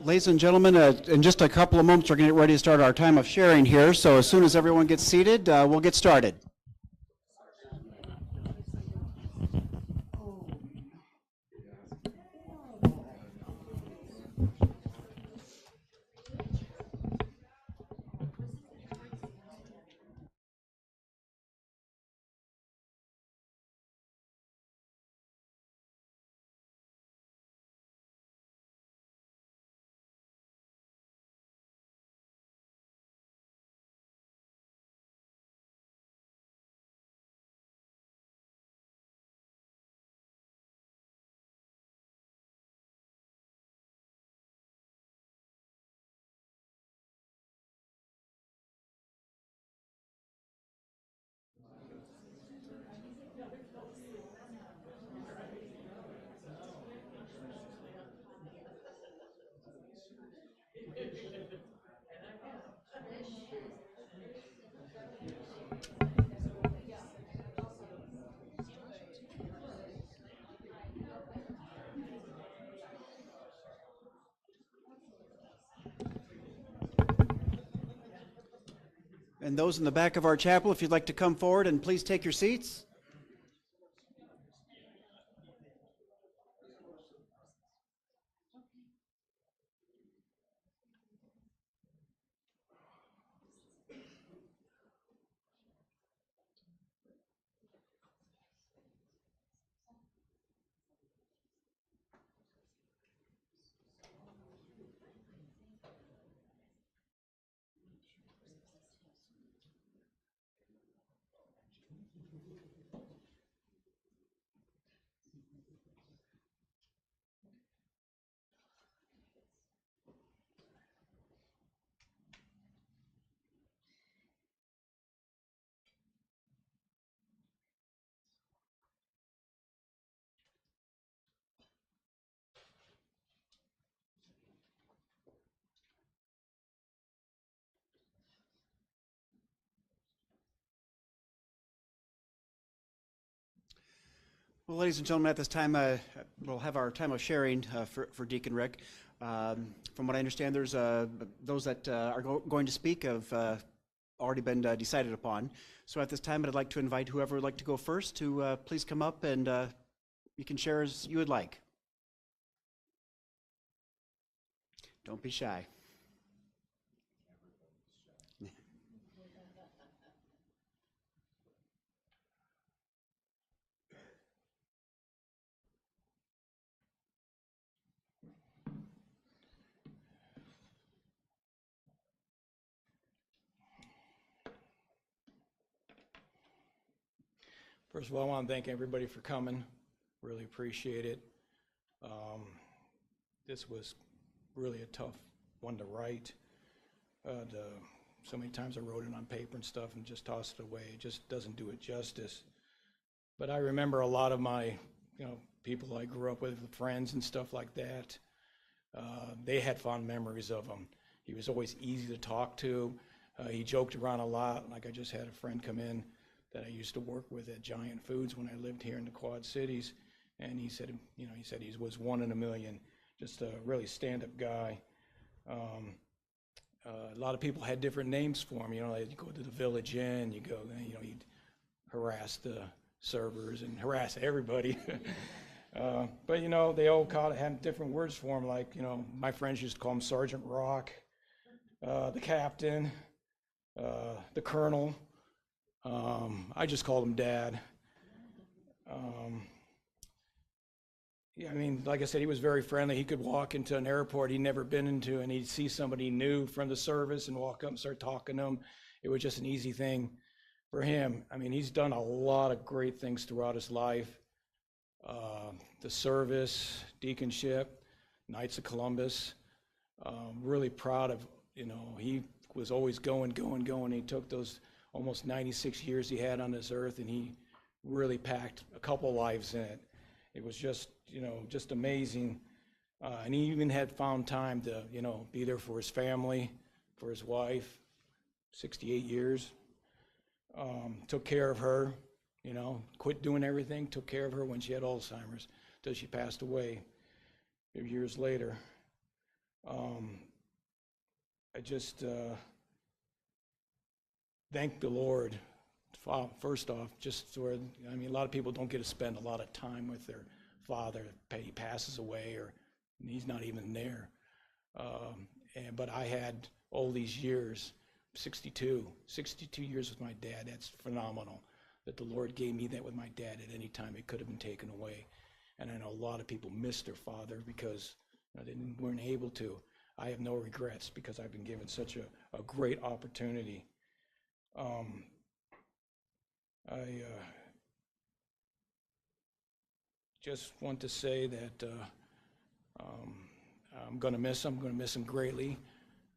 Ladies and gentlemen, in just a couple of moments, we're going to get ready to start our time of sharing here. So as soon as everyone gets seated, we'll get started. And those in the back of our chapel, if you'd like to come forward and please take your seats. Well, ladies and gentlemen, at this time, we'll have our time of sharing for Deacon Rick. From what I understand, there's those that are going to speak have already been decided upon. So at this time, I'd like to invite whoever would like to go first to please come up and you can share as you would like. Don't be shy. First of all, I want to thank everybody for coming. Really appreciate it. This was really a tough one to write. So many times I wrote it on paper and stuff and just tossed it away. It just doesn't do it justice. But I remember a lot of my, people I grew up with, friends and stuff like that. They had fond memories of him. He was always easy to talk to. He joked around a lot. Like I just had a friend come in that I used to work with at Giant Foods when I lived here in the Quad Cities, and he said, he was one in a million, just a really stand-up guy. A lot of people had different names for him. You go to the Village Inn, you go, he'd harass the servers and harass everybody. But they all had different words for him. Like, my friends used to call him Sergeant Rock, the Captain, the Colonel. I just called him Dad. Like I said, he was very friendly. He could walk into an airport he'd never been into, and he'd see somebody new from the service and walk up and start talking to them. It was just an easy thing for him. He's done a lot of great things throughout his life. The service, deaconship, Knights of Columbus. Really proud of, he was always going. He took those almost 96 years he had on this earth, and he really packed a couple lives in it. It was just, just amazing. And he even had found time to, be there for his family, for his wife, 68 years. Took care of her, quit doing everything, took care of her when she had Alzheimer's, till she passed away a few years later. I just thank the Lord, first off, just where, I mean, a lot of people don't get to spend a lot of time with their father. He passes away or he's not even there. But I had all these years, 62 years with my dad. That's phenomenal that the Lord gave me that with my dad at any time. It could have been taken away. And I know a lot of people miss their father because they weren't able to. I have no regrets because I've been given such a great opportunity. I just want to say that I'm going to miss him. I'm going to miss him greatly.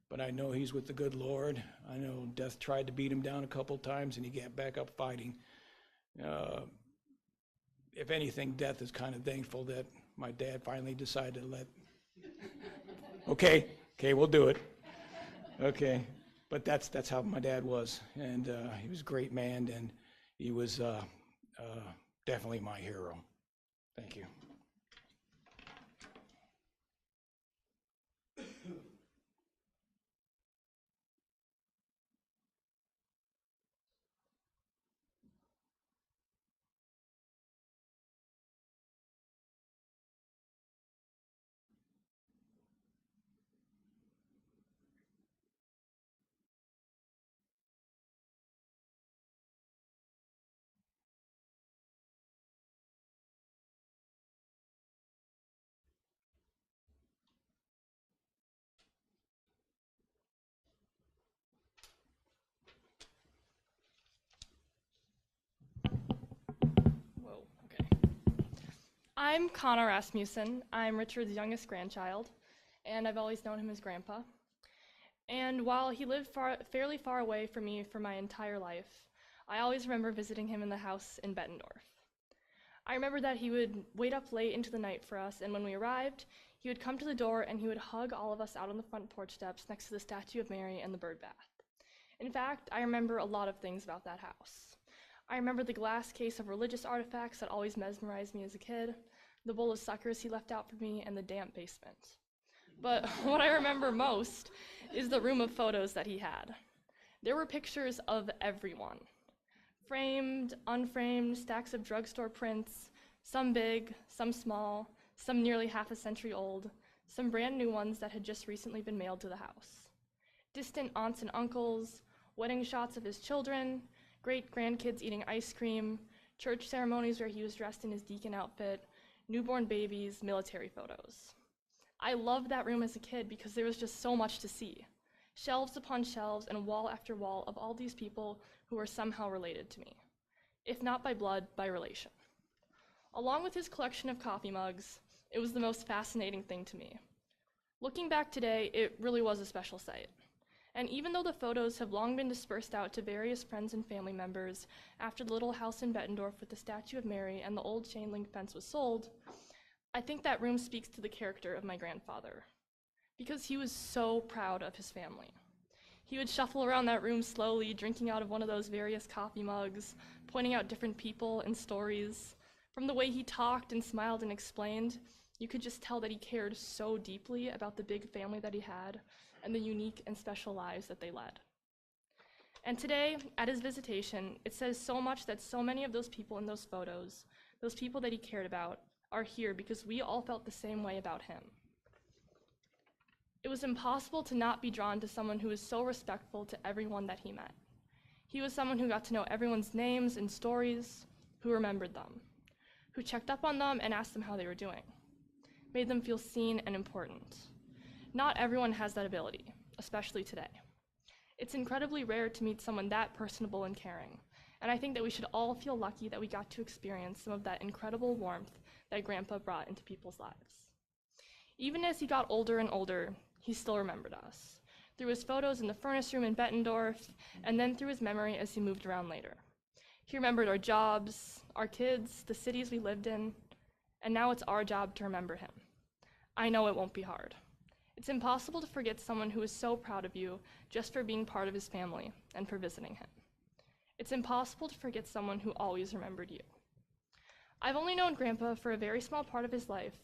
But I know he's with the good Lord. I know death tried to beat him down a couple times, and he got back up fighting. If anything, death is kind of thankful that my dad finally decided to let. Okay, we'll do it. Okay, but that's how my dad was, and he was a great man, and he was definitely my hero. Thank you. Whoa, okay. I'm Connor Rasmussen. I'm Richard's youngest grandchild, and I've always known him as Grandpa. And while he lived fairly far away from me for my entire life, I always remember visiting him in the house in Bettendorf. I remember that he would wait up late into the night for us, and when we arrived, he would come to the door and he would hug all of us out on the front porch steps next to the statue of Mary and the bird bath. In fact, I remember a lot of things about that house. I remember the glass case of religious artifacts that always mesmerized me as a kid, the bowl of suckers he left out for me, and the damp basement. But what I remember most is the room of photos that he had. There were pictures of everyone. Framed, unframed, stacks of drugstore prints, some big, some small, some nearly half a century old, some brand new ones that had just recently been mailed to the house. Distant aunts and uncles, wedding shots of his children, great-grandkids eating ice cream, church ceremonies where he was dressed in his deacon outfit, newborn babies, military photos. I loved that room as a kid because there was just so much to see. Shelves upon shelves and wall after wall of all these people who were somehow related to me, if not by blood, by relation. Along with his collection of coffee mugs, it was the most fascinating thing to me. Looking back today, it really was a special sight. And even though the photos have long been dispersed out to various friends and family members after the little house in Bettendorf with the statue of Mary and the old chain link fence was sold, I think that room speaks to the character of my grandfather, because he was so proud of his family. He would shuffle around that room slowly, drinking out of one of those various coffee mugs, pointing out different people and stories. From the way he talked and smiled and explained, you could just tell that he cared so deeply about the big family that he had and the unique and special lives that they led. And today, at his visitation, it says so much that so many of those people in those photos, those people that he cared about, are here because we all felt the same way about him. It was impossible to not be drawn to someone who was so respectful to everyone that he met. He was someone who got to know everyone's names and stories, who remembered them, who checked up on them and asked them how they were doing, made them feel seen and important. Not everyone has that ability, especially today. It's incredibly rare to meet someone that personable and caring, and I think that we should all feel lucky that we got to experience some of that incredible warmth that Grandpa brought into people's lives. Even as he got older and older, he still remembered us, through his photos in the furnace room in Bettendorf, and then through his memory as he moved around later. He remembered our jobs, our kids, the cities we lived in, and now it's our job to remember him. I know it won't be hard. It's impossible to forget someone who is so proud of you just for being part of his family and for visiting him. It's impossible to forget someone who always remembered you. I've only known Grandpa for a very small part of his life,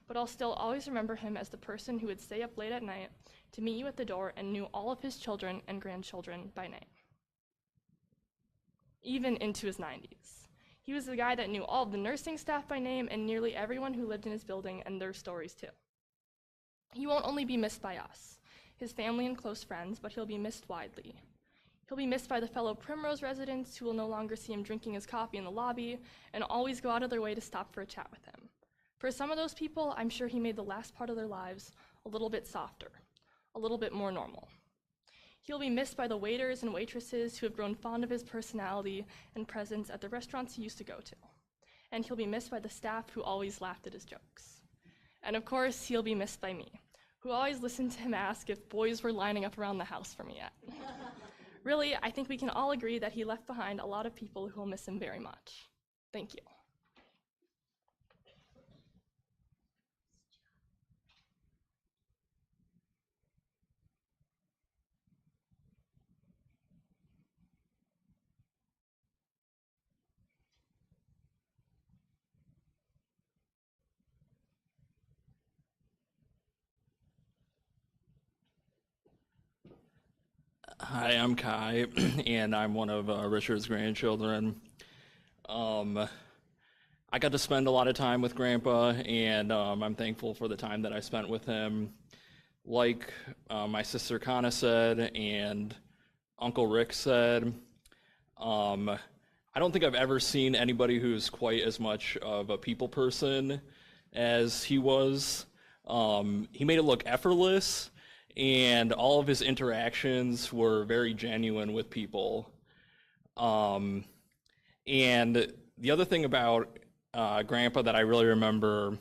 but I'll still always remember him as the person who would stay up late at night to meet you at the door and knew all of his children and grandchildren by name, even into his 90s. He was the guy that knew all of the nursing staff by name and nearly everyone who lived in his building and their stories too. He won't only be missed by us, his family and close friends, but he'll be missed widely. He'll be missed by the fellow Primrose residents who will no longer see him drinking his coffee in the lobby and always go out of their way to stop for a chat with him. For some of those people, I'm sure he made the last part of their lives a little bit softer, a little bit more normal. He'll be missed by the waiters and waitresses who have grown fond of his personality and presence at the restaurants he used to go to. And he'll be missed by the staff who always laughed at his jokes. And of course, he'll be missed by me, who always listened to him ask if boys were lining up around the house for me yet. Really, I think we can all agree that he left behind a lot of people who will miss him very much. Thank you. Hi, I'm Kai, and I'm one of Richard's grandchildren. I got to spend a lot of time with Grandpa, and I'm thankful for the time that I spent with him. Like my sister Kana said, and Uncle Rick said, I don't think I've ever seen anybody who's quite as much of a people person as he was. He made it look effortless, and all of his interactions were very genuine with people. And the other thing about Grandpa that I really remember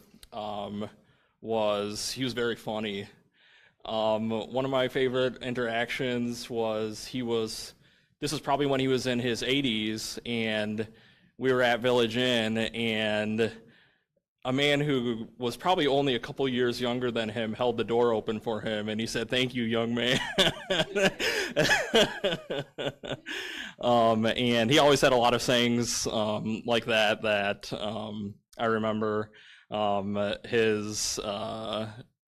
was he was very funny. One of my favorite interactions was this was probably when he was in his 80s, and we were at Village Inn, and a man who was probably only a couple years younger than him held the door open for him, and he said, "Thank you, young man." And he always had a lot of sayings like that I remember. His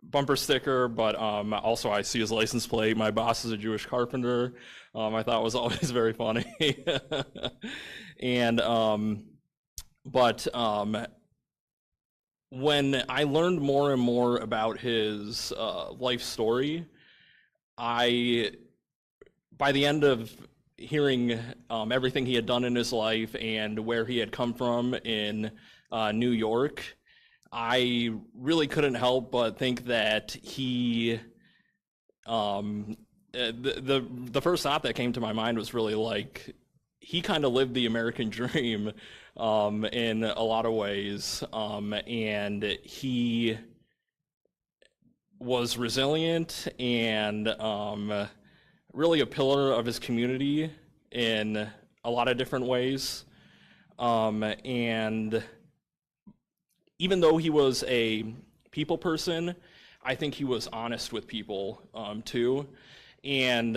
bumper sticker, but also I see his license plate. "My boss is a Jewish carpenter." I thought was always very funny. And when I learned more and more about his life story, by the end of hearing everything he had done in his life and where he had come from in New York, I really couldn't help but think that he, the first thought that came to my mind was really like, he kind of lived the American dream in a lot of ways, and he was resilient and really a pillar of his community in a lot of different ways. And even though he was a people person, I think he was honest with people too. And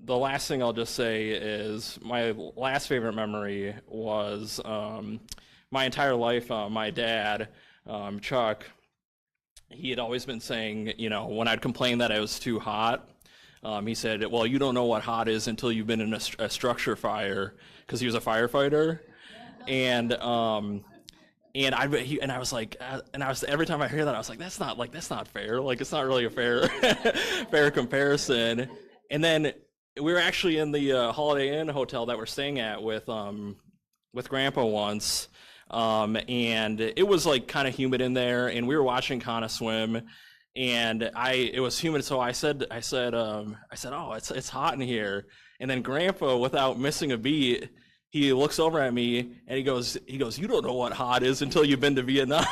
the last thing I'll just say is my last favorite memory was my entire life, my dad, Chuck, he had always been saying, you know, when I'd complain that I was too hot, he said, "Well, you don't know what hot is until you've been in a structure fire," because he was a firefighter. And I was like, every time I hear that, I was like, that's not fair. Like, it's not really a fair fair comparison. And then we were actually in the Holiday Inn hotel that we're staying at with Grandpa once, and it was like kind of humid in there, and we were watching Kana swim, and it was humid, so I said, "Oh, it's hot in here." And then Grandpa, without missing a beat, he looks over at me and he goes, "You don't know what hot is until you've been to Vietnam."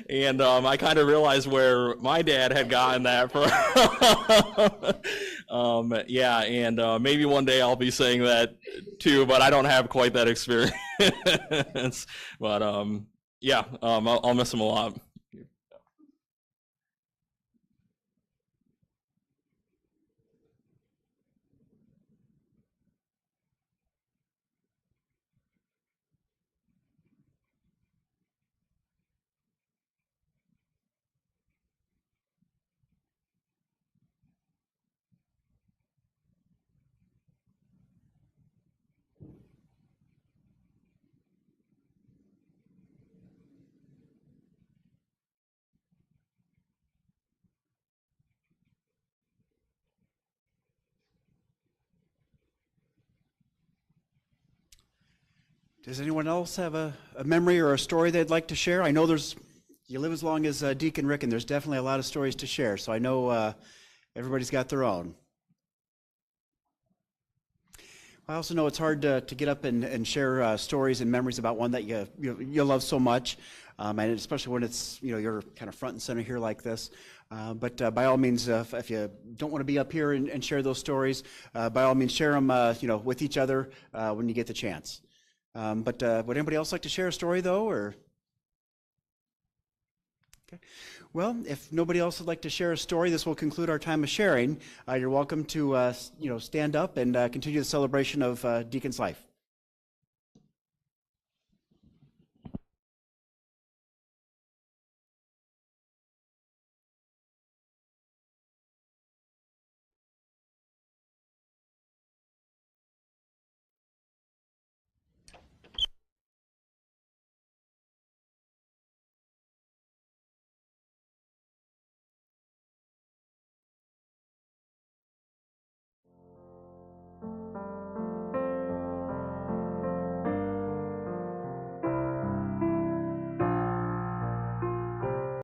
And I kind of realized where my dad had gotten that from. Yeah, and maybe one day I'll be saying that too, but I don't have quite that experience. But yeah, I'll miss him a lot. Does anyone else have a memory or a story they'd like to share? I know you live as long as Deacon Rick, and there's definitely a lot of stories to share, so I know everybody's got their own. I also know it's hard to get up and share stories and memories about one that you love so much, and especially when it's you're kind of front and center here like this. But by all means, if you don't want to be up here and share those stories, by all means share them with each other when you get the chance. But would anybody else like to share a story though, or? Okay. Well, if nobody else would like to share a story, this will conclude our time of sharing. You're welcome to stand up and continue the celebration of Deacon's life.